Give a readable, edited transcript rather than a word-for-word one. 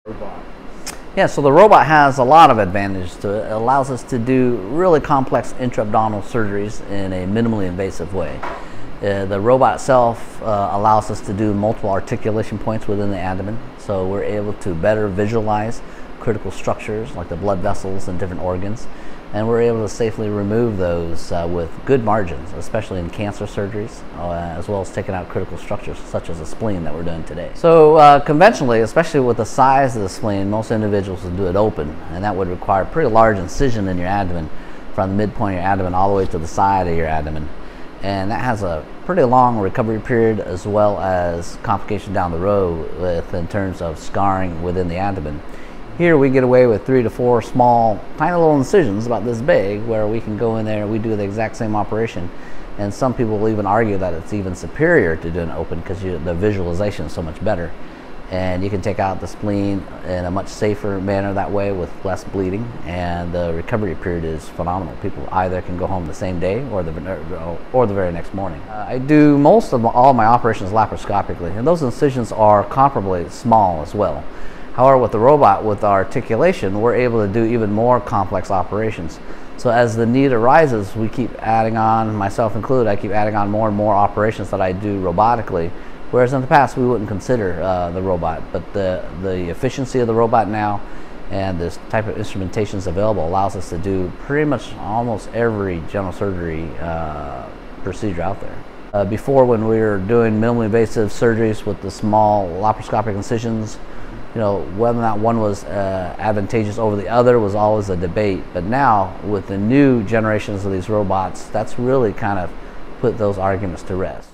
robot? Yeah, so the robot has a lot of advantages to it. It allows us to do really complex intra-abdominal surgeries in a minimally invasive way. The robot itself allows us to do multiple articulation points within the abdomen, so we're able to better visualize critical structures like the blood vessels and different organs, and we're able to safely remove those with good margins, especially in cancer surgeries, as well as taking out critical structures such as a spleen that we're doing today. So conventionally, especially with the size of the spleen, most individuals would do it open, and that would require a pretty large incision in your abdomen from the midpoint of your abdomen all the way to the side of your abdomen. And that has a pretty long recovery period as well as complications down the road in terms of scarring within the abdomen. Here we get away with 3 to 4 small, tiny little incisions about this big where we can go in there and we do the exact same operation. And some people will even argue that it's even superior to doing open because the visualization is so much better. And you can take out the spleen in a much safer manner that way with less bleeding, and the recovery period is phenomenal. People either can go home the same day or the very next morning. I do most of all my operations laparoscopically, and those incisions are comparably small as well. However, with the robot, with our articulation, we're able to do even more complex operations. So as the need arises, we keep adding on, myself included, I keep adding on more and more operations that I do robotically, whereas in the past we wouldn't consider the robot. But the efficiency of the robot now and this type of instrumentations available allows us to do pretty much almost every general surgery procedure out there. Before, when we were doing minimally invasive surgeries with the small laparoscopic incisions, whether or not one was advantageous over the other was always a debate. But now, with the new generations of these robots, that's really kind of put those arguments to rest.